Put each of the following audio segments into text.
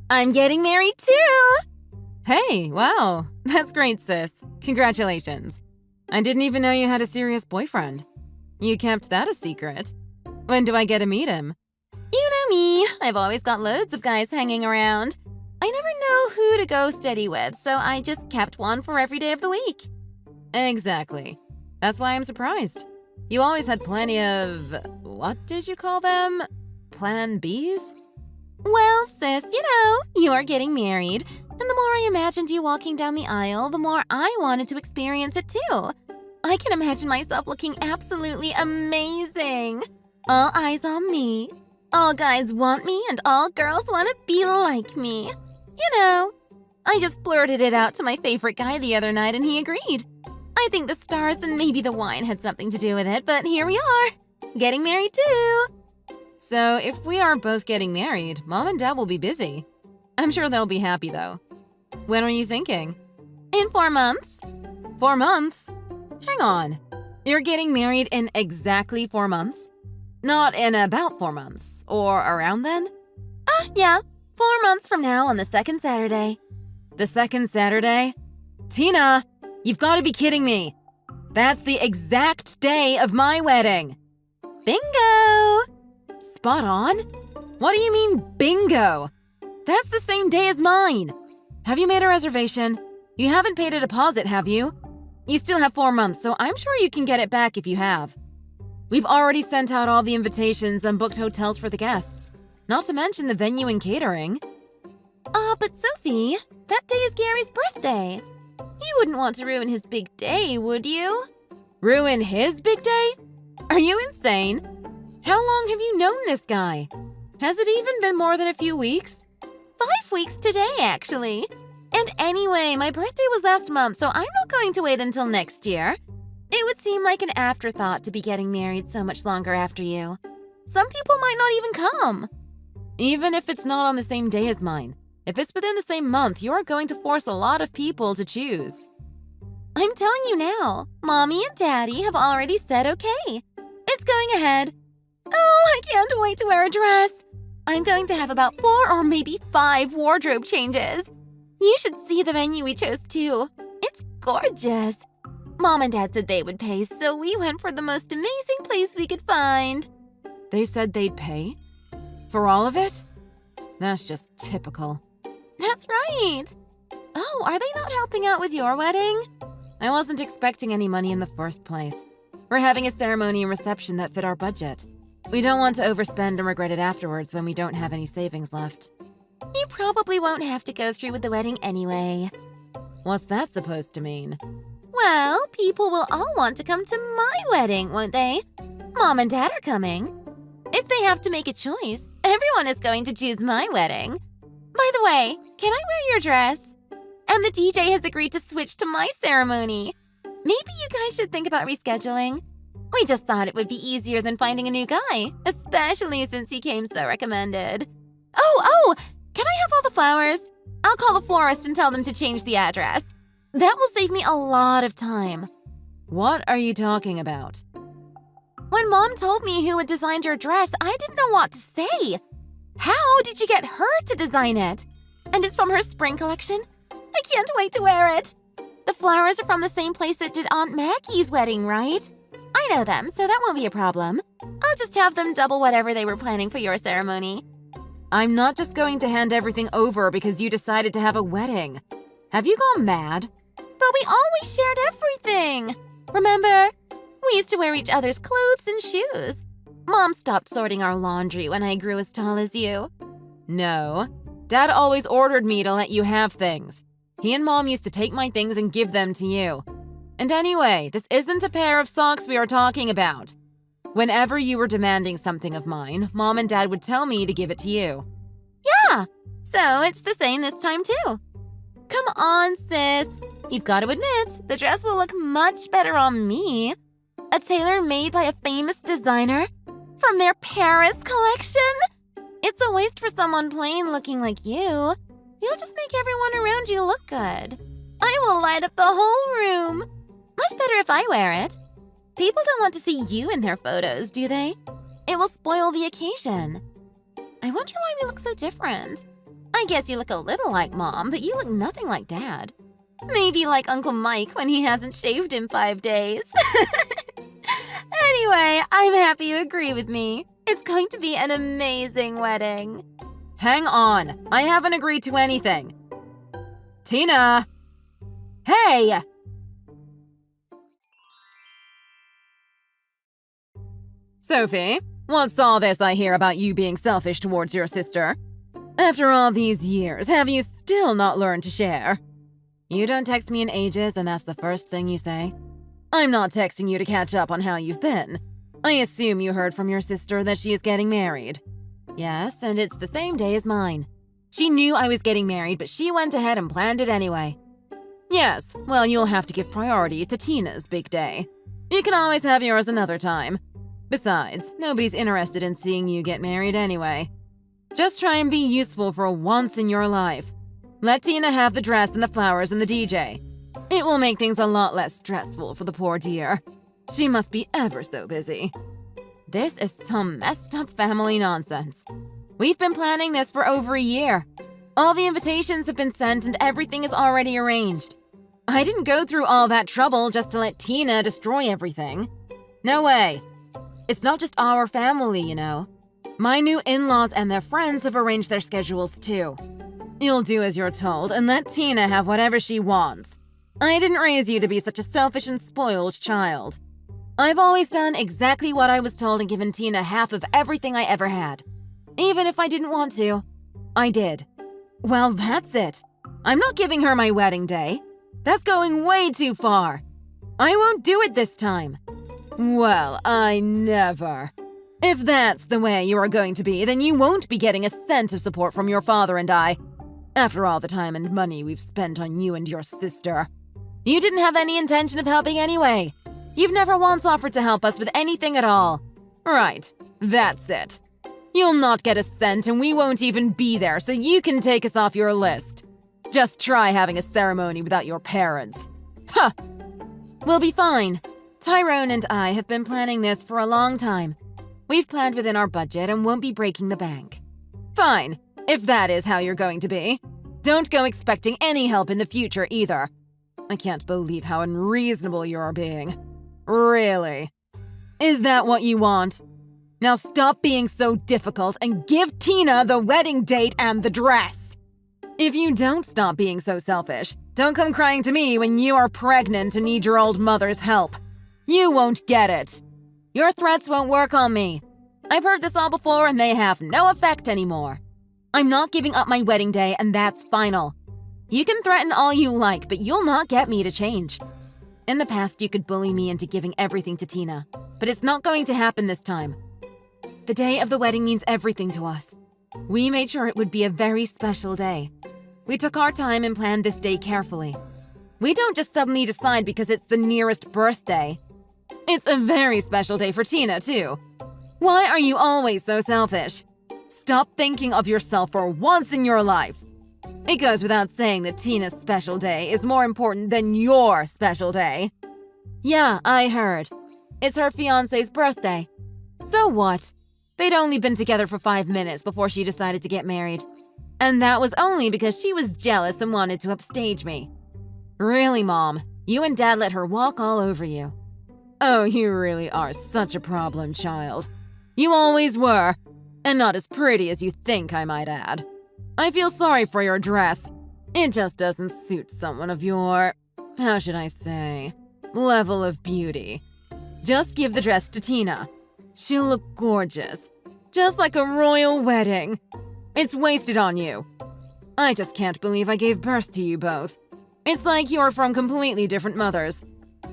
I'm getting married too! Hey, wow. That's great, sis. Congratulations. I didn't even know you had a serious boyfriend. You kept that a secret. When do I get to meet him? You know me. I've always got loads of guys hanging around. I never know who to go steady with, so I just kept one for every day of the week. Exactly. That's why I'm surprised. You always had plenty of… what did you call them? Plan Bs? Well, sis, you are getting married, and the more I imagined you walking down the aisle, the more I wanted to experience it too. I can imagine myself looking absolutely amazing. All eyes on me. All guys want me, and all girls want to be like me. I just blurted it out to my favorite guy the other night, and he agreed. I think the stars and maybe the wine had something to do with it, but here we are, getting married too. So if we are both getting married, Mom and Dad will be busy. I'm sure they'll be happy though. When are you thinking? In 4 months. 4 months? Hang on. You're getting married in exactly 4 months? Not in about 4 months, or around then? Yeah, 4 months from now on the second Saturday. The second Saturday? Tina, you've got to be kidding me. That's the exact day of my wedding. Bingo! Spot on? What do you mean, bingo? That's the same day as mine. Have you made a reservation? You haven't paid a deposit, have you? You still have 4 months, so I'm sure you can get it back if you have. We've already sent out all the invitations and booked hotels for the guests, not to mention the venue and catering. But Sophie, that day is Gary's birthday. You wouldn't want to ruin his big day, would you? Ruin his big day? Are you insane? How long have you known this guy? Has it even been more than a few weeks? 5 weeks today, actually. And anyway, my birthday was last month, so I'm not going to wait until next year. It would seem like an afterthought to be getting married so much longer after you. Some people might not even come. Even if it's not on the same day as mine, if it's within the same month, you're going to force a lot of people to choose. I'm telling you now, Mommy and Daddy have already said okay. It's going ahead. Oh, I can't wait to wear a dress. I'm going to have about 4 or maybe 5 wardrobe changes. You should see the venue we chose too. It's gorgeous. Mom and Dad said they would pay, so we went for the most amazing place we could find. They said they'd pay? For all of it? That's just typical. That's right. Oh, are they not helping out with your wedding? I wasn't expecting any money in the first place. We're having a ceremony and reception that fit our budget. We don't want to overspend and regret it afterwards when we don't have any savings left. You probably won't have to go through with the wedding anyway. What's that supposed to mean? Well, people will all want to come to my wedding, won't they? Mom and Dad are coming. If they have to make a choice, everyone is going to choose my wedding. By the way, can I wear your dress? And the DJ has agreed to switch to my ceremony. Maybe you guys should think about rescheduling. We just thought it would be easier than finding a new guy, especially since he came so recommended. Oh, can I have all the flowers? I'll call the florist and tell them to change the address. That will save me a lot of time. What are you talking about? When Mom told me who had designed your dress, I didn't know what to say. How did you get her to design it? And it's from her spring collection? I can't wait to wear it. The flowers are from the same place that did Aunt Maggie's wedding, right? I know them, so that won't be a problem. I'll just have them double whatever they were planning for your ceremony. I'm not just going to hand everything over because you decided to have a wedding. Have you gone mad? But we always shared everything. Remember? We used to wear each other's clothes and shoes. Mom stopped sorting our laundry when I grew as tall as you. No. Dad always ordered me to let you have things. He and Mom used to take my things and give them to you. And anyway, this isn't a pair of socks we are talking about. Whenever you were demanding something of mine, Mom and Dad would tell me to give it to you. Yeah, so it's the same this time too. Come on, sis. You've got to admit, the dress will look much better on me. A tailor made by a famous designer from their Paris collection? It's a waste for someone plain looking like you. You'll just make everyone around you look good. I will light up the whole room. Much better if I wear it. People don't want to see you in their photos, do they? It will spoil the occasion. I wonder why we look so different. I guess you look a little like Mom, but you look nothing like Dad. Maybe like Uncle Mike when he hasn't shaved in 5 days. Anyway, I'm happy you agree with me. It's going to be an amazing wedding. Hang on, I haven't agreed to anything. Tina! Hey! Sophie, what's all this I hear about you being selfish towards your sister? After all these years, have you still not learned to share? You don't text me in ages and that's the first thing you say? I'm not texting you to catch up on how you've been. I assume you heard from your sister that she is getting married. Yes, and it's the same day as mine. She knew I was getting married, but she went ahead and planned it anyway. Yes, well, you'll have to give priority to Tina's big day. You can always have yours another time. Besides, nobody's interested in seeing you get married anyway. Just try and be useful for once in your life. Let Tina have the dress and the flowers and the DJ. It will make things a lot less stressful for the poor dear. She must be ever so busy. This is some messed up family nonsense. We've been planning this for over a year. All the invitations have been sent and everything is already arranged. I didn't go through all that trouble just to let Tina destroy everything. No way. It's not just our family, you know. My new in-laws and their friends have arranged their schedules too. You'll do as you're told and let Tina have whatever she wants. I didn't raise you to be such a selfish and spoiled child. I've always done exactly what I was told and given Tina half of everything I ever had. Even if I didn't want to, I did. Well, that's it. I'm not giving her my wedding day. That's going way too far. I won't do it this time. Well, I never. If that's the way you are going to be, then you won't be getting a cent of support from your father and I. After all the time and money we've spent on you and your sister. You didn't have any intention of helping anyway. You've never once offered to help us with anything at all. Right, that's it. You'll not get a cent and we won't even be there, so you can take us off your list. Just try having a ceremony without your parents. Huh! We'll be fine. Tyrone and I have been planning this for a long time. We've planned within our budget and won't be breaking the bank. Fine, if that is how you're going to be. Don't go expecting any help in the future either. I can't believe how unreasonable you're being. Really? Is that what you want? Now stop being so difficult and give Tina the wedding date and the dress. If you don't stop being so selfish, don't come crying to me when you are pregnant and need your old mother's help. You won't get it. Your threats won't work on me. I've heard this all before and they have no effect anymore. I'm not giving up my wedding day and that's final. You can threaten all you like, but you'll not get me to change. In the past, you could bully me into giving everything to Tina, but it's not going to happen this time. The day of the wedding means everything to us. We made sure it would be a very special day. We took our time and planned this day carefully. We don't just suddenly decide because it's the nearest birthday. It's a very special day for Tina, too. Why are you always so selfish? Stop thinking of yourself for once in your life. It goes without saying that Tina's special day is more important than your special day. Yeah, I heard. It's her fiancé's birthday. So what? They'd only been together for 5 minutes before she decided to get married. And that was only because she was jealous and wanted to upstage me. Really, Mom? You and Dad let her walk all over you. Oh, you really are such a problem child. You always were. And not as pretty as you think, I might add. I feel sorry for your dress. It just doesn't suit someone of your, how should I say, level of beauty. Just give the dress to Tina. She'll look gorgeous. Just like a royal wedding. It's wasted on you. I just can't believe I gave birth to you both. It's like you're from completely different mothers.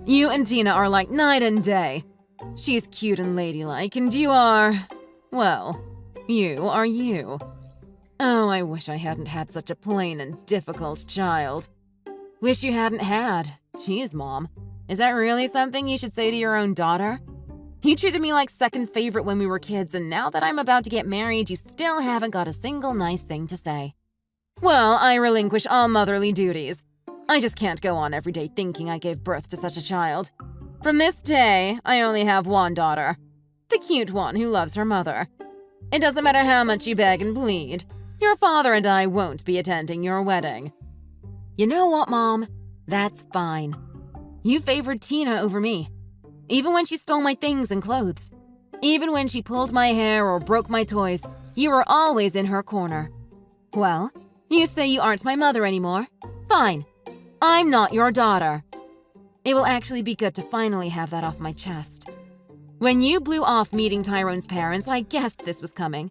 You and Tina are like night and day. She's cute and ladylike, and you are, well, you are you. Oh, I wish I hadn't had such a plain and difficult child. Wish you hadn't had. Jeez, Mom. Is that really something you should say to your own daughter? You treated me like second favorite when we were kids, and now that I'm about to get married, you still haven't got a single nice thing to say. Well, I relinquish all motherly duties. I just can't go on every day thinking I gave birth to such a child. From this day, I only have one daughter. The cute one who loves her mother. It doesn't matter how much you beg and plead. Your father and I won't be attending your wedding." "You know what, Mom? That's fine. You favored Tina over me. Even when she stole my things and clothes. Even when she pulled my hair or broke my toys, you were always in her corner. Well, you say you aren't my mother anymore. Fine. I'm not your daughter." It will actually be good to finally have that off my chest. When you blew off meeting Tyrone's parents, I guessed this was coming.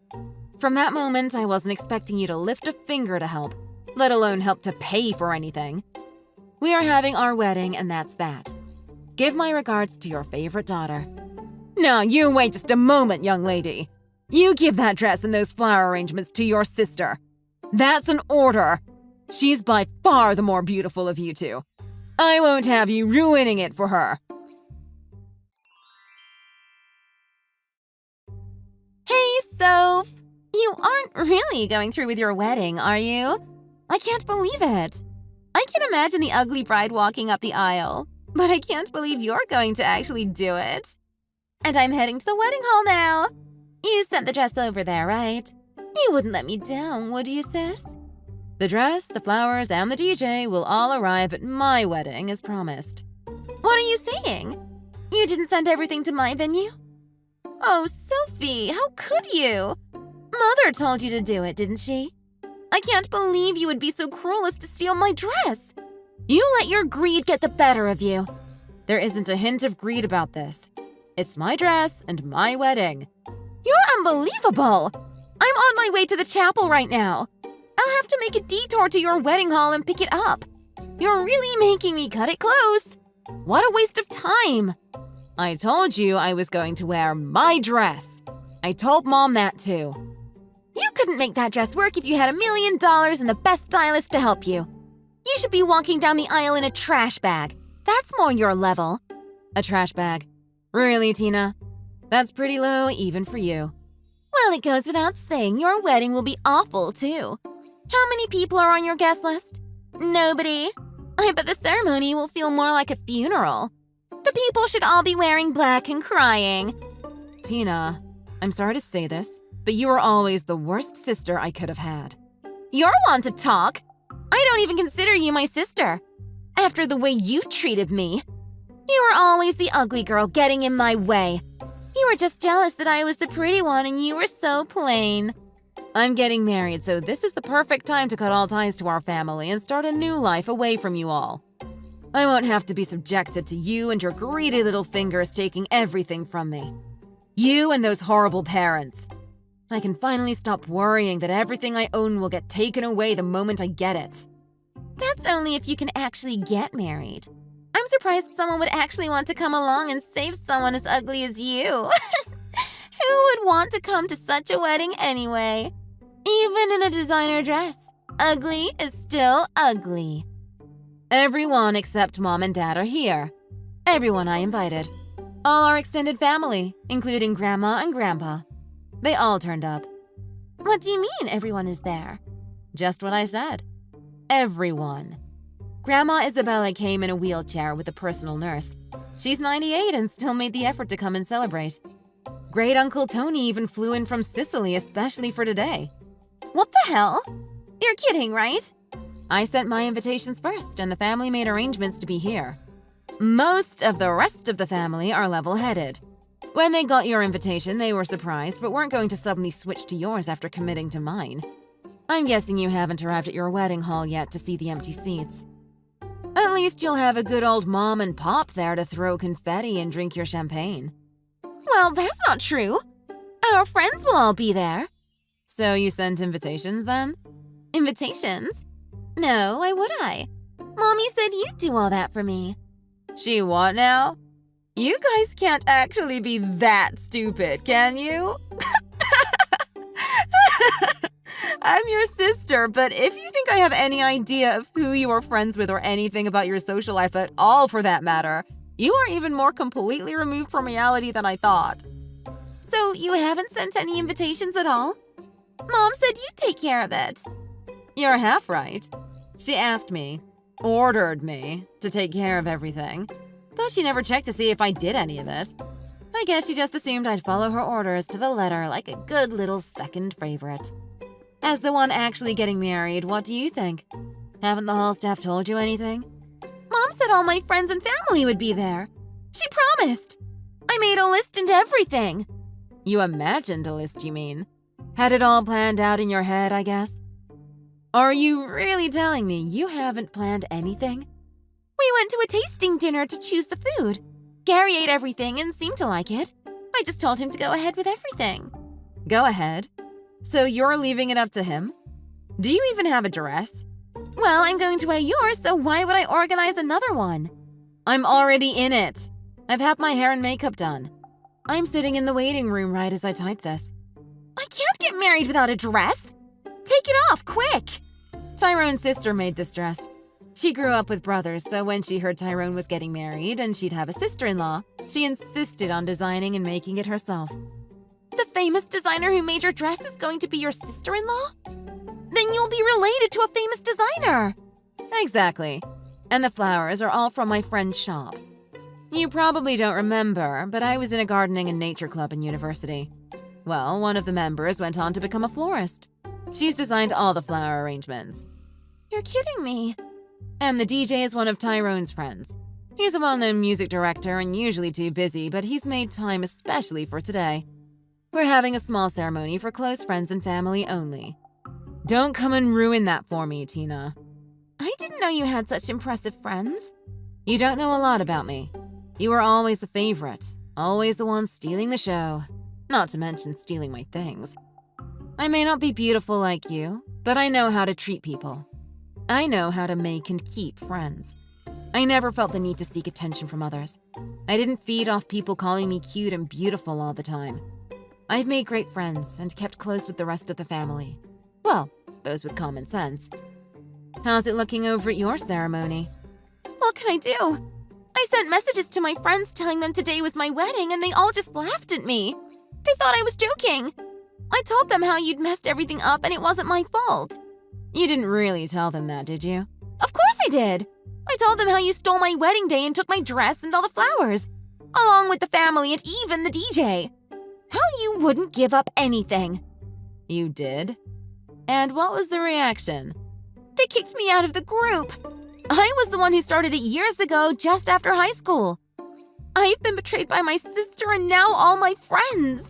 From that moment, I wasn't expecting you to lift a finger to help, let alone help to pay for anything. We are having our wedding, and that's that. Give my regards to your favorite daughter. Now, you wait just a moment, young lady. You give that dress and those flower arrangements to your sister. That's an order. She's by far the more beautiful of you two. I won't have you ruining it for her. Hey, Soph! You aren't really going through with your wedding, are you? I can't believe it. I can imagine the ugly bride walking up the aisle, but I can't believe you're going to actually do it. And I'm heading to the wedding hall now. You sent the dress over there, right? You wouldn't let me down, would you, sis? The dress, the flowers, and the DJ will all arrive at my wedding as promised. What are you saying? You didn't send everything to my venue? Oh, Sophie, how could you? Mother told you to do it, didn't she? I can't believe you would be so cruel as to steal my dress. You let your greed get the better of you. There isn't a hint of greed about this. It's my dress and my wedding. You're unbelievable! I'm on my way to the chapel right now. I'll have to make a detour to your wedding hall and pick it up. You're really making me cut it close. What a waste of time. I told you I was going to wear my dress. I told Mom that too. You couldn't make that dress work if you had $1 million and the best stylist to help you. You should be walking down the aisle in a trash bag. That's more your level. A trash bag? Really, Tina? That's pretty low even for you. Well, it goes without saying your wedding will be awful too. How many people are on your guest list? Nobody. I bet the ceremony will feel more like a funeral. The people should all be wearing black and crying. Tina, I'm sorry to say this, but you were always the worst sister I could have had. You're one to talk. I don't even consider you my sister. After the way you've treated me. You were always the ugly girl getting in my way. You were just jealous that I was the pretty one and you were so plain. I'm getting married, so this is the perfect time to cut all ties to our family and start a new life away from you all. I won't have to be subjected to you and your greedy little fingers taking everything from me. You and those horrible parents. I can finally stop worrying that everything I own will get taken away the moment I get it. That's only if you can actually get married. I'm surprised someone would actually want to come along and save someone as ugly as you. Who would want to come to such a wedding anyway? Even in a designer dress, ugly is still ugly. Everyone except Mom and Dad are here. Everyone I invited. All our extended family, including Grandma and Grandpa. They all turned up. What do you mean everyone is there? Just what I said. Everyone. Grandma Isabella came in a wheelchair with a personal nurse. She's 98 and still made the effort to come and celebrate. Great Uncle Tony even flew in from Sicily especially for today. What the hell? You're kidding, right? I sent my invitations first, and the family made arrangements to be here. Most of the rest of the family are level-headed. When they got your invitation, they were surprised, but weren't going to suddenly switch to yours after committing to mine. I'm guessing you haven't arrived at your wedding hall yet to see the empty seats. At least you'll have a good old Mom and Pop there to throw confetti and drink your champagne. Well, that's not true. Our friends will all be there. So you sent invitations then? Invitations? No, why would I? Mommy said you'd do all that for me. She what now? You guys can't actually be that stupid, can you? I'm your sister, but if you think I have any idea of who you are friends with or anything about your social life at all for that matter, you are even more completely removed from reality than I thought. So you haven't sent any invitations at all? Mom said you'd take care of it. You're half right. She asked me, ordered me, to take care of everything. But she never checked to see if I did any of it. I guess she just assumed I'd follow her orders to the letter like a good little second favorite. As the one actually getting married, what do you think? Haven't the hall staff told you anything? Mom said all my friends and family would be there. She promised. I made a list and everything. You imagined a list, you mean? Had it all planned out in your head, I guess? Are you really telling me you haven't planned anything? We went to a tasting dinner to choose the food. Gary ate everything and seemed to like it. I just told him to go ahead with everything. Go ahead. So you're leaving it up to him? Do you even have a dress? Well, I'm going to wear yours, so why would I organize another one? I'm already in it. I've had my hair and makeup done. I'm sitting in the waiting room right as I type this. I can't get married without a dress. Take it off, quick. Tyrone's sister made this dress. She grew up with brothers, so when she heard Tyrone was getting married and she'd have a sister-in-law, she insisted on designing and making it herself. The famous designer who made your dress is going to be your sister-in-law? Then you'll be related to a famous designer. Exactly. And the flowers are all from my friend's shop. You probably don't remember, but I was in a gardening and nature club in university. Well, one of the members went on to become a florist. She's designed all the flower arrangements. You're kidding me. And the DJ is one of Tyrone's friends. He's a well-known music director and usually too busy, but he's made time especially for today. We're having a small ceremony for close friends and family only. Don't come and ruin that for me, Tina. I didn't know you had such impressive friends. You don't know a lot about me. You were always the favorite, always the one stealing the show, not to mention stealing my things. I may not be beautiful like you, but I know how to treat people. I know how to make and keep friends. I never felt the need to seek attention from others. I didn't feed off people calling me cute and beautiful all the time. I've made great friends and kept close with the rest of the family. Well, those with common sense. How's it looking over at your ceremony? What can I do? I sent messages to my friends telling them today was my wedding and they all just laughed at me. They thought I was joking. I told them how you'd messed everything up and it wasn't my fault. You didn't really tell them that, did you? Of course I did. I told them how you stole my wedding day and took my dress and all the flowers, along with the family and even the DJ. How you wouldn't give up anything. You did? And what was the reaction? They kicked me out of the group. I was the one who started it years ago, just after high school. I've been betrayed by my sister and now all my friends.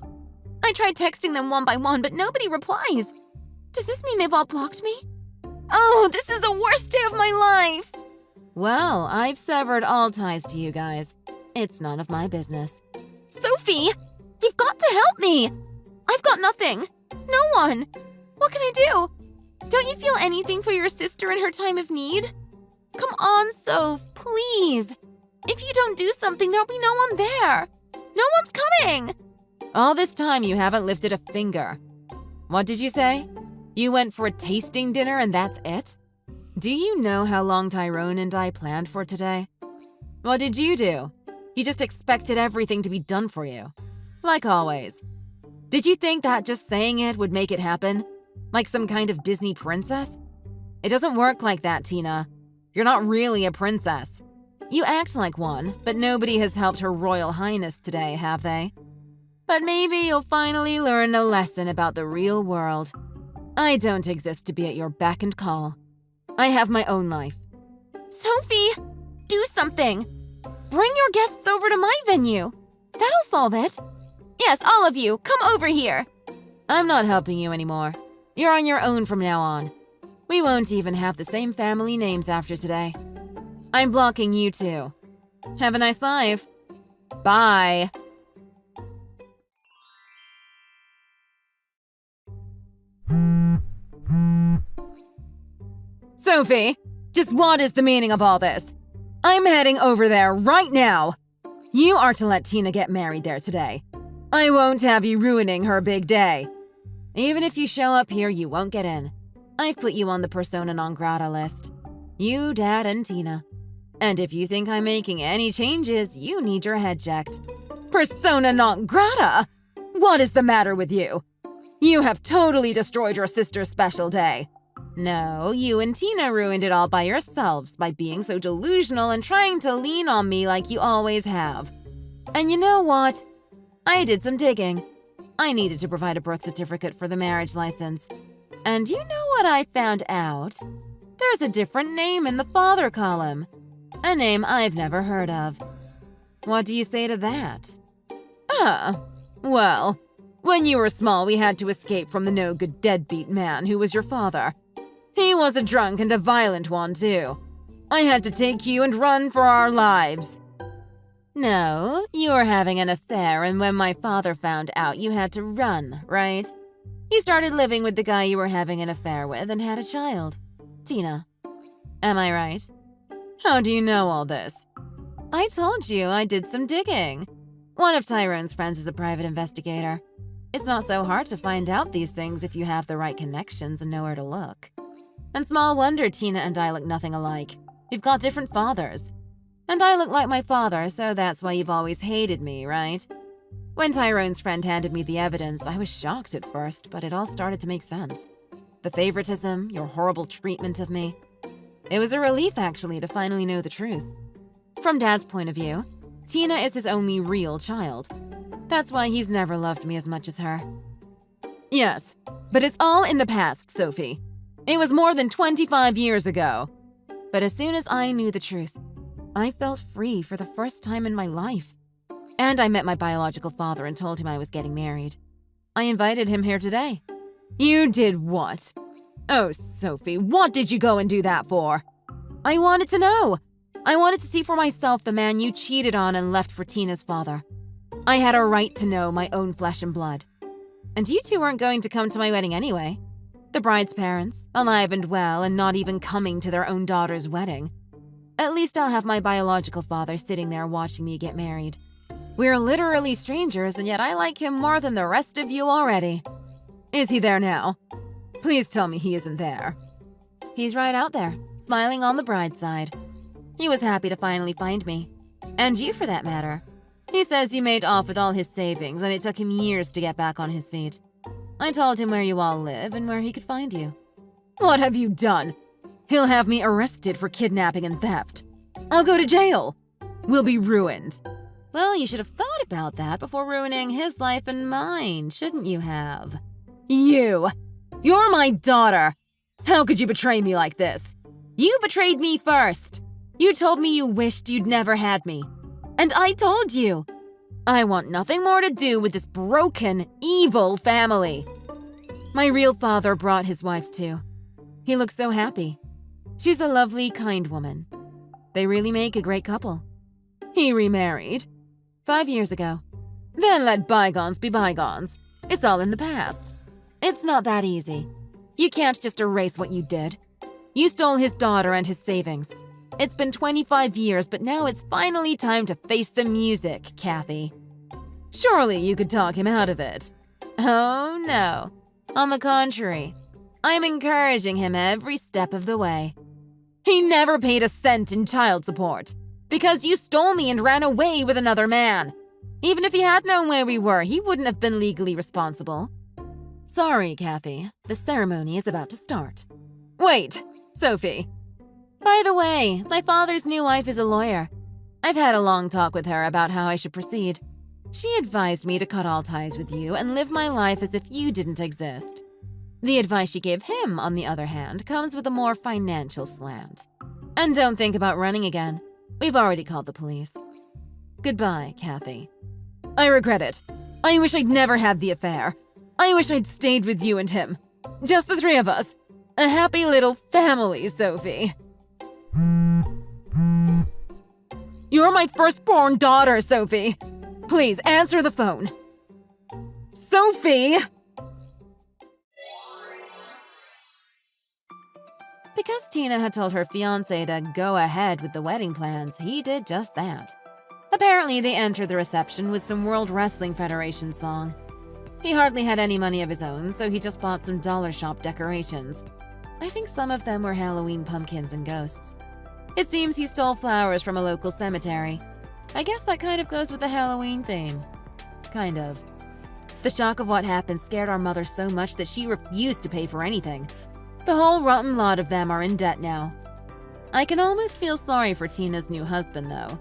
I tried texting them one by one, but nobody replies. Does this mean they've all blocked me? Oh, this is the worst day of my life. Well, I've severed all ties to you guys. It's none of my business. Sophie, you've got to help me. I've got nothing. No one. What can I do? Don't you feel anything for your sister in her time of need? Come on, Soph, please. If you don't do something, there'll be no one there. No one's coming. All this time you haven't lifted a finger. What did you say? You went for a tasting dinner and that's it? Do you know how long Tyrone and I planned for today? What did you do? You just expected everything to be done for you. Like always. Did you think that just saying it would make it happen? Like some kind of Disney princess? It doesn't work like that, Tina. You're not really a princess. You act like one, but nobody has helped Her Royal Highness today, have they? But maybe you'll finally learn a lesson about the real world. I don't exist to be at your beck and call. I have my own life. Sophie, do something. Bring your guests over to my venue. That'll solve it. Yes, all of you, come over here. I'm not helping you anymore. You're on your own from now on. We won't even have the same family names after today. I'm blocking you too. Have a nice life. Bye. Sophie, just what is the meaning of all this? I'm heading over there right now. You are to let Tina get married there today. I won't have you ruining her big day. Even if you show up here, you won't get in. I've put you on the persona non grata list. You, Dad, and Tina. And if you think I'm making any changes, you need your head checked. Persona non grata? What is the matter with you? You have totally destroyed your sister's special day. No, you and Tina ruined it all by yourselves by being so delusional and trying to lean on me like you always have. And you know what? I did some digging. I needed to provide a birth certificate for the marriage license. And you know what I found out? There's a different name in the father column. A name I've never heard of. What do you say to that? Well, when you were small, we had to escape from the no-good deadbeat man who was your father. He was a drunk and a violent one, too. I had to take you and run for our lives. No, you were having an affair, and when my father found out, you had to run, right? You started living with the guy you were having an affair with and had a child. Tina. Am I right? How do you know all this? I told you I did some digging. One of Tyrone's friends is a private investigator. It's not so hard to find out these things if you have the right connections and know where to look. And small wonder Tina and I look nothing alike. We've got different fathers. And I look like my father, so that's why you've always hated me, right? When Tyrone's friend handed me the evidence, I was shocked at first, but it all started to make sense. The favoritism, your horrible treatment of me. It was a relief, actually, to finally know the truth. From Dad's point of view, Tina is his only real child. That's why he's never loved me as much as her. Yes, but it's all in the past, Sophie. It was more than 25 years ago. But as soon as I knew the truth, I felt free for the first time in my life. And I met my biological father and told him I was getting married. I invited him here today. You did what? Oh, Sophie, what did you go and do that for? I wanted to know. I wanted to see for myself the man you cheated on and left for Tina's father. I had a right to know my own flesh and blood. And you two weren't going to come to my wedding anyway. The bride's parents, alive and well, and not even coming to their own daughter's wedding. At least I'll have my biological father sitting there watching me get married. We're literally strangers, and yet I like him more than the rest of you already. Is he there now? Please tell me he isn't there. He's right out there, smiling on the bride's side. He was happy to finally find me. And you, for that matter. He says you made off with all his savings, and it took him years to get back on his feet. I told him where you all live and where he could find you. What have you done? He'll have me arrested for kidnapping and theft. I'll go to jail. We'll be ruined. Well, you should have thought about that before ruining his life and mine, shouldn't you have? You! You're my daughter! How could you betray me like this? You betrayed me first! You told me you wished you'd never had me. And I told you! I want nothing more to do with this broken, evil family. My real father brought his wife too. He looks so happy. She's a lovely, kind woman. They really make a great couple. He remarried 5 years ago. Then let bygones be bygones. It's all in the past. It's not that easy. You can't just erase what you did. You stole his daughter and his savings. It's been 25 years, but now it's finally time to face the music, Kathy. Surely you could talk him out of it. Oh, no. On the contrary, I'm encouraging him every step of the way. He never paid a cent in child support because you stole me and ran away with another man. Even if he had known where we were, he wouldn't have been legally responsible. Sorry, Kathy. The ceremony is about to start. Wait, Sophie. By the way, my father's new wife is a lawyer. I've had a long talk with her about how I should proceed. She advised me to cut all ties with you and live my life as if you didn't exist. The advice she gave him, on the other hand, comes with a more financial slant. And don't think about running again. We've already called the police. Goodbye, Kathy. I regret it. I wish I'd never had the affair. I wish I'd stayed with you and him. Just the three of us. A happy little family, Sophie. You're my firstborn daughter, Sophie. Please answer the phone. Sophie! Because Tina had told her fiancé to go ahead with the wedding plans, he did just that. Apparently, they entered the reception with some World Wrestling Federation song. He hardly had any money of his own, so he just bought some dollar shop decorations. I think some of them were Halloween pumpkins and ghosts. It seems he stole flowers from a local cemetery. I guess that kind of goes with the Halloween theme. Kind of. The shock of what happened scared our mother so much that she refused to pay for anything. The whole rotten lot of them are in debt now. I can almost feel sorry for Tina's new husband, though.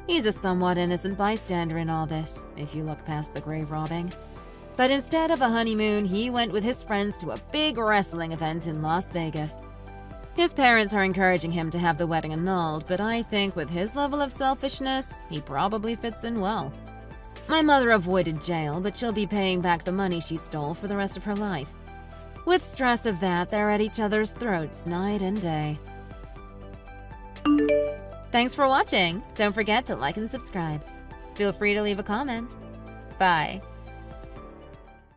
He's a somewhat innocent bystander in all this, if you look past the grave robbing. But instead of a honeymoon, he went with his friends to a big wrestling event in Las Vegas. His parents are encouraging him to have the wedding annulled, but I think with his level of selfishness, he probably fits in well. My mother avoided jail, but she'll be paying back the money she stole for the rest of her life. With stress of that, they're at each other's throats night and day. Thanks for watching. Don't forget to like and subscribe. Feel free to leave a comment. Bye.